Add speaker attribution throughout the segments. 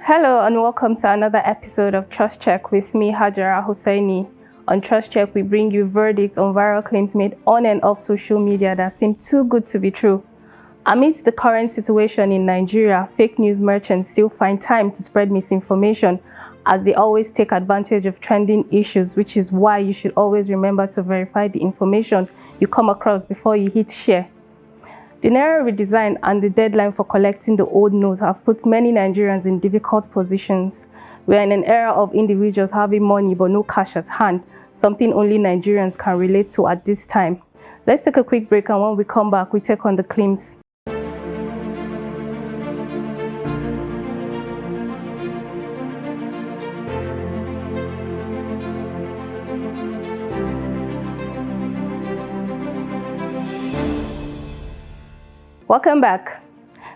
Speaker 1: Hello and welcome to another episode of Trust Check with me, Hajara Hosseini. On Trust Check, we bring you verdicts on viral claims made on and off social media that seem too good to be true. Amidst the current situation in Nigeria, fake news merchants still find time to spread misinformation as they always take advantage of trending issues, which is why you should always remember to verify the information you come across before you hit share. The Naira redesign and the deadline for collecting the old notes have put many Nigerians in difficult positions. We are in an era of individuals having money but no cash at hand, something only Nigerians can relate to at this time. Let's take a quick break, and when we come back, we take on the claims. Welcome back.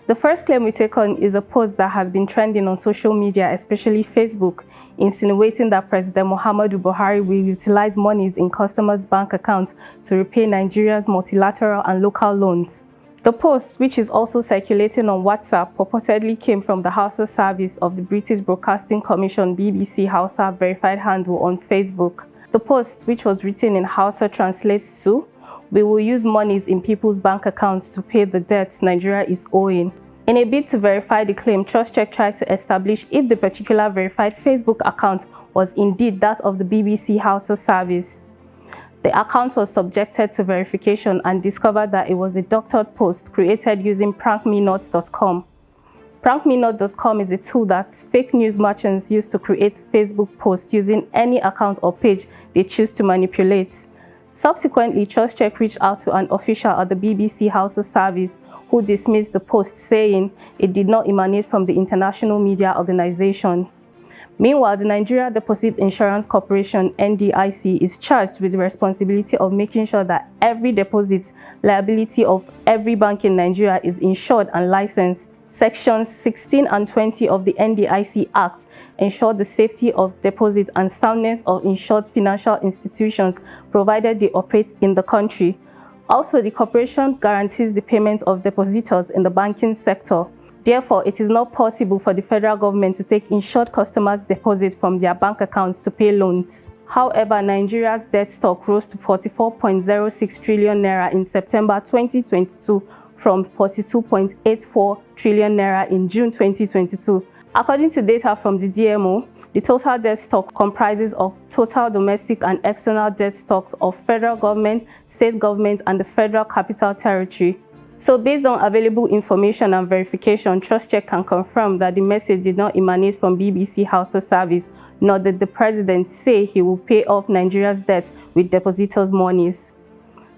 Speaker 1: The first claim we take on is a post that has been trending on social media, especially Facebook, insinuating that President Muhammadu Buhari will utilize monies in customers' bank accounts to repay Nigeria's multilateral and local loans. The post, which is also circulating on WhatsApp, purportedly came from the Hausa service of the British Broadcasting Commission BBC Hausa verified handle on Facebook. The post, which was written in Hausa, translates to, "We will use monies in people's bank accounts to pay the debts Nigeria is owing." In a bid to verify the claim, TrustCheck tried to establish if the particular verified Facebook account was indeed that of the BBC Hausa service. The account was subjected to verification and discovered that it was a doctored post created using prankmenot.com. Prankmenot.com is a tool that fake news merchants use to create Facebook posts using any account or page they choose to manipulate. Subsequently, TrustCheck reached out to an official at the BBC Hausa service who dismissed the post, saying it did not emanate from the international media organization. Meanwhile, the Nigeria Deposit Insurance Corporation (NDIC) is charged with the responsibility of making sure that every deposit liability of every bank in Nigeria is insured and licensed. Sections 16 and 20 of the NDIC Act ensure the safety of deposit and soundness of insured financial institutions provided they operate in the country. Also, the corporation guarantees the payment of depositors in the banking sector. Therefore, it is not possible for the federal government to take insured customers' deposits from their bank accounts to pay loans. However, Nigeria's debt stock rose to 44.06 trillion naira in September 2022 from 42.84 trillion naira in June 2022. According to data from the DMO, the total debt stock comprises of total domestic and external debt stocks of federal government, state government, and the Federal Capital Territory. So based on available information and verification, TrustCheck can confirm that the message did not emanate from BBC Hausa service, nor did the president say he will pay off Nigeria's debt with depositors' monies.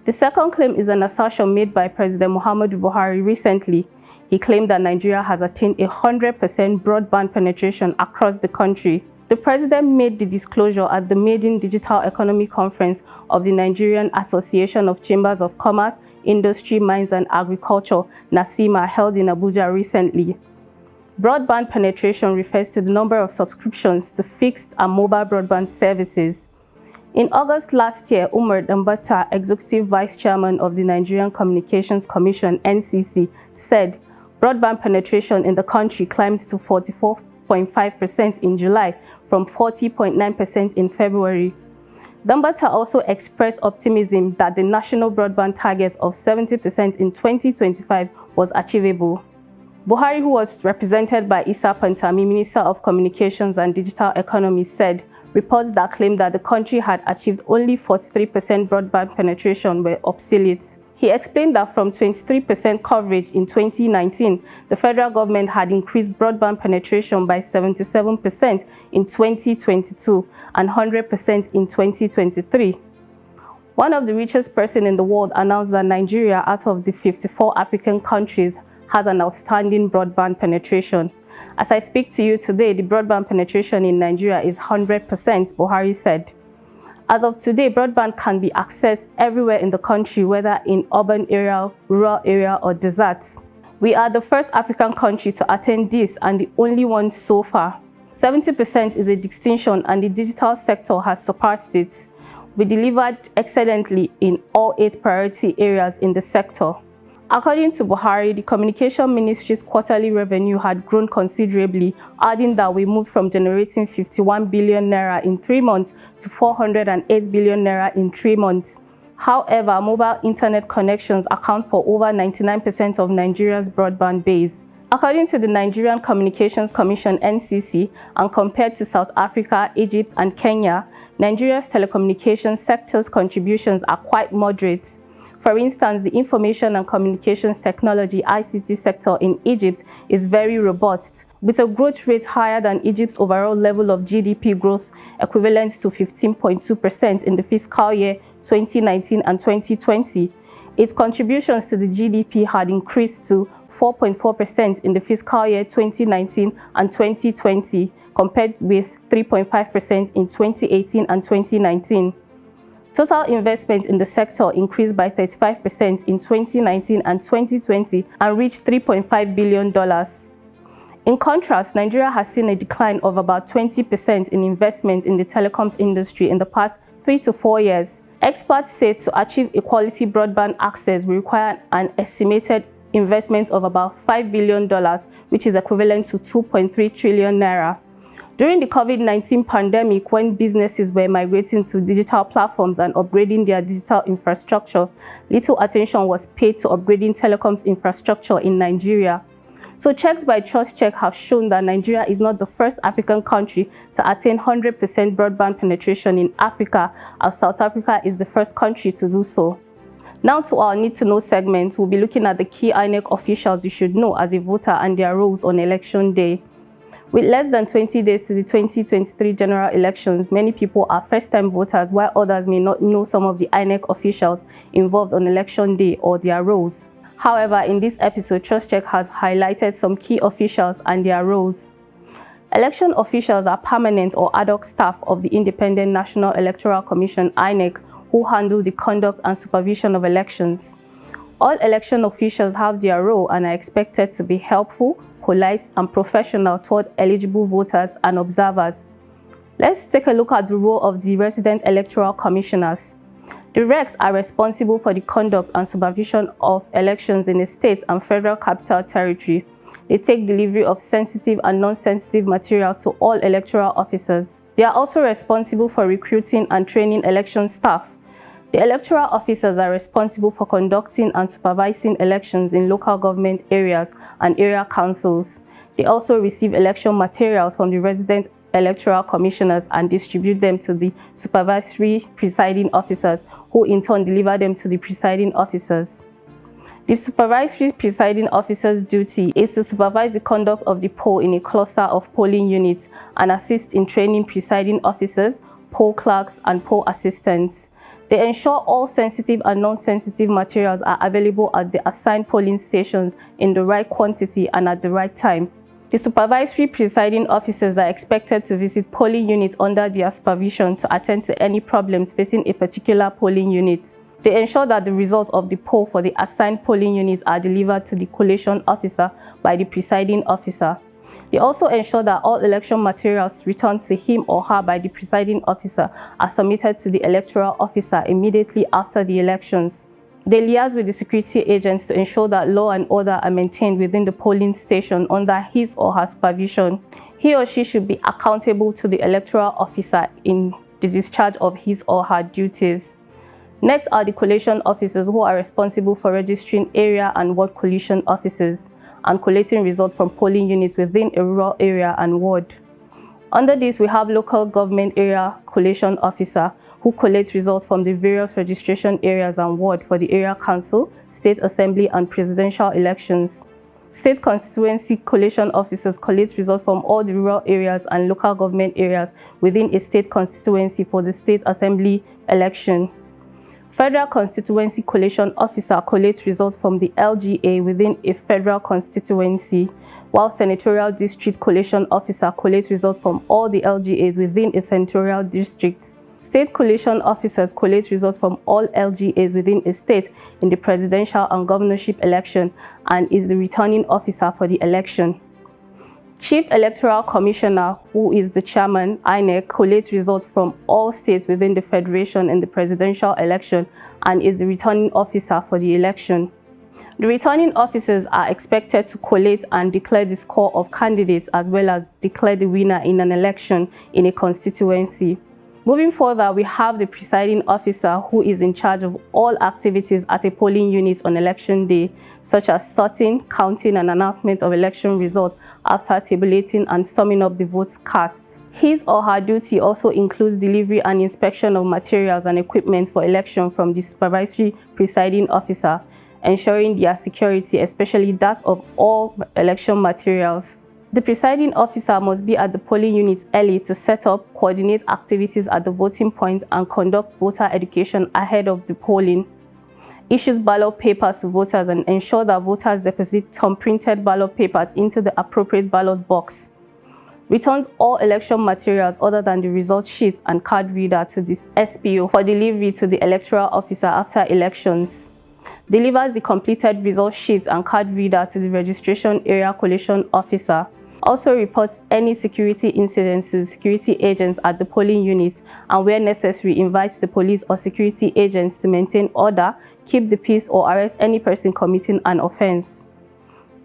Speaker 1: The second claim is an assertion made by President Muhammadu Buhari recently. He claimed that Nigeria has attained 100% broadband penetration across the country. The president made the disclosure at the Maiden Digital Economy Conference of the Nigerian Association of Chambers of Commerce, Industry, Mines and Agriculture, NASIMA, held in Abuja recently. Broadband penetration refers to the number of subscriptions to fixed and mobile broadband services. In August last year, Umar Dambata, Executive Vice Chairman of the Nigerian Communications Commission (NCC), said broadband penetration in the country climbed to 44.5% in July from 40.9% in February. Dambata also expressed optimism that the national broadband target of 70% in 2025 was achievable. Buhari, who was represented by Issa Pantami, Minister of Communications and Digital Economy, said reports that claimed that the country had achieved only 43% broadband penetration were obsolete. He explained that from 23% coverage in 2019, the federal government had increased broadband penetration by 77% in 2022 and 100% in 2023. One of the richest persons in the world announced that Nigeria, out of the 54 African countries, has an outstanding broadband penetration. As I speak to you today, the broadband penetration in Nigeria is 100%, Buhari said. As of today, broadband can be accessed everywhere in the country, whether in urban area, rural area, or deserts. We are the first African country to attain this and the only one so far. 70% is a distinction, and the digital sector has surpassed it. We delivered excellently in all 8 priority areas in the sector. According to Buhari, the Communication Ministry's quarterly revenue had grown considerably, adding that we moved from generating 51 billion naira in 3 months to 408 billion naira in 3 months. However, mobile internet connections account for over 99% of Nigeria's broadband base. According to the Nigerian Communications Commission (NCC), and compared to South Africa, Egypt, and Kenya, Nigeria's telecommunications sector's contributions are quite moderate. For instance, the Information and Communications Technology (ICT) sector in Egypt is very robust, with a growth rate higher than Egypt's overall level of GDP growth, equivalent to 15.2% in the fiscal year 2019 and 2020. Its contributions to the GDP had increased to 4.4% in the fiscal year 2019 and 2020, compared with 3.5% in 2018 and 2019. Total investment in the sector increased by 35% in 2019 and 2020 and reached $3.5 billion. In contrast, Nigeria has seen a decline of about 20% in investment in the telecoms industry in the past 3 to 4 years. Experts say to achieve equality broadband access, we require an estimated investment of about $5 billion, which is equivalent to 2.3 trillion naira. During the COVID-19 pandemic, when businesses were migrating to digital platforms and upgrading their digital infrastructure, little attention was paid to upgrading telecoms infrastructure in Nigeria. So checks by TrustCheck have shown that Nigeria is not the first African country to attain 100% broadband penetration in Africa, as South Africa is the first country to do so. Now to our Need to Know segment, we'll be looking at the key INEC officials you should know as a voter and their roles on election day. With less than 20 days to the 2023 general elections, many people are first-time voters, while others may not know some of the INEC officials involved on election day or their roles. However, in this episode, TrustCheck has highlighted some key officials and their roles. Election officials are permanent or ad hoc staff of the Independent National Electoral Commission (INEC) who handle the conduct and supervision of elections. All election officials have their role and are expected to be helpful, polite, and professional toward eligible voters and observers. Let's take a look at the role of the resident electoral commissioners. The RECs are responsible for the conduct and supervision of elections in a state and federal capital territory. They take delivery of sensitive and non-sensitive material to all electoral officers. They are also responsible for recruiting and training election staff. The electoral officers are responsible for conducting and supervising elections in local government areas and area councils. They also receive election materials from the resident electoral commissioners and distribute them to the supervisory presiding officers, who in turn deliver them to the presiding officers. The supervisory presiding officer's duty is to supervise the conduct of the poll in a cluster of polling units and assist in training presiding officers, poll clerks, and poll assistants. They ensure all sensitive and non-sensitive materials are available at the assigned polling stations in the right quantity and at the right time. The supervisory presiding officers are expected to visit polling units under their supervision to attend to any problems facing a particular polling unit. They ensure that the results of the poll for the assigned polling units are delivered to the collation officer by the presiding officer. They also ensure that all election materials returned to him or her by the presiding officer are submitted to the electoral officer immediately after the elections. They liaise with the security agents to ensure that law and order are maintained within the polling station under his or her supervision. He or she should be accountable to the electoral officer in the discharge of his or her duties. Next are the collation officers, who are responsible for registering area and ward collation offices and collating results from polling units within a rural area and ward. Under this, we have local government area collation officer, who collates results from the various registration areas and ward for the area council, state assembly, and presidential elections. State constituency collation officers collate results from all the rural areas and local government areas within a state constituency for the state assembly election. Federal Constituency Collation Officer collates results from the LGA within a federal constituency, while Senatorial District Collation Officer collates results from all the LGAs within a senatorial district. State Collation Officers collate results from all LGAs within a state in the presidential and governorship election and is the returning officer for the election. Chief Electoral Commissioner, who is the chairman, INEC, collates results from all states within the federation in the presidential election and is the returning officer for the election. The returning officers are expected to collate and declare the score of candidates as well as declare the winner in an election in a constituency. Moving further, we have the presiding officer who is in charge of all activities at a polling unit on election day, such as sorting, counting and announcement of election results after tabulating and summing up the votes cast. His or her duty also includes delivery and inspection of materials and equipment for election from the supervisory presiding officer, ensuring their security, especially that of all election materials. The presiding officer must be at the polling unit early to set up, coordinate activities at the voting point, and conduct voter education ahead of the polling. Issues ballot papers to voters and ensure that voters deposit thumb-printed ballot papers into the appropriate ballot box. Returns all election materials other than the result sheet and card reader to the SPO for delivery to the electoral officer after elections. Delivers the completed result sheet and card reader to the registration area collation officer. Also reports any security incidents to the security agents at the polling unit, and where necessary invites the police or security agents to maintain order, keep the peace or arrest any person committing an offense.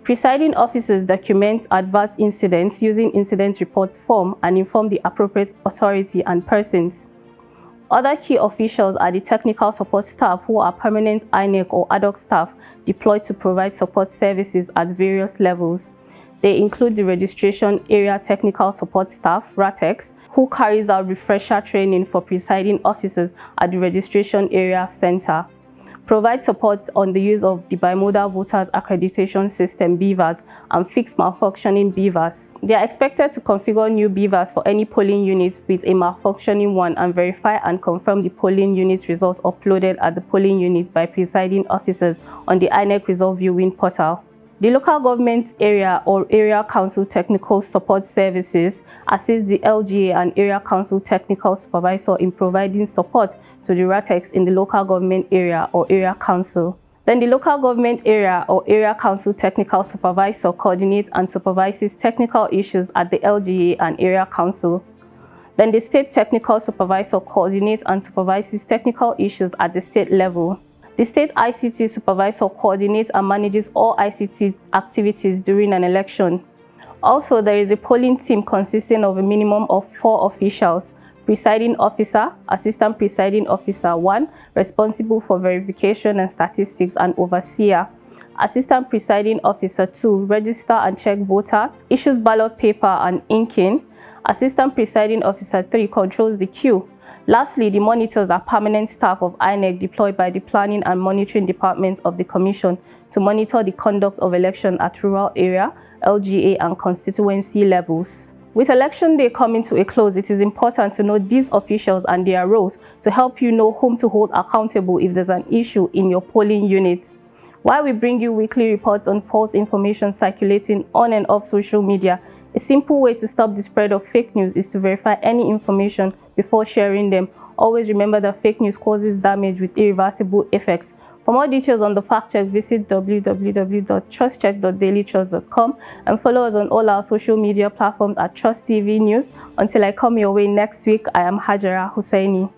Speaker 1: Presiding officers document adverse incidents using incident reports form and inform the appropriate authority and persons. Other key officials are the technical support staff, who are permanent INEC or ad hoc staff deployed to provide support services at various levels. They include the registration area technical support staff, RATEX, who carries out refresher training for presiding officers at the registration area center. Provide support on the use of the Bimodal Voters Accreditation System (BVAS) and fix malfunctioning BVAS. They are expected to configure new BVAS for any polling unit with a malfunctioning one and verify and confirm the polling unit results uploaded at the polling unit by presiding officers on the INEC Result Viewing portal. The local government area or area council technical support services assist the LGA and area council technical supervisor in providing support to the RATEX in the local government area or area council. Then the local government area or area council technical supervisor coordinates and supervises technical issues at the LGA and area council. Then the state technical supervisor coordinates and supervises technical issues at the state level. The state ICT supervisor coordinates and manages all ICT activities during an election. Also, there is a polling team consisting of a minimum of 4 officials: presiding officer, assistant presiding officer 1, responsible for verification and statistics and overseer; assistant presiding officer 2, register and check voters, issues ballot paper and inking; assistant presiding officer 3, controls the queue. Lastly, the monitors are permanent staff of INEC deployed by the planning and monitoring departments of the Commission to monitor the conduct of election at rural area, LGA and constituency levels. With election day coming to a close, it is important to know these officials and their roles to help you know whom to hold accountable if there's an issue in your polling unit. While we bring you weekly reports on false information circulating on and off social media, a simple way to stop the spread of fake news is to verify any information before sharing them. Always remember that fake news causes damage with irreversible effects. For more details on the fact check, visit www.trustcheck.dailytrust.com and follow us on all our social media platforms at Trust TV News. Until I come your way next week, I am Hajara Hussaini.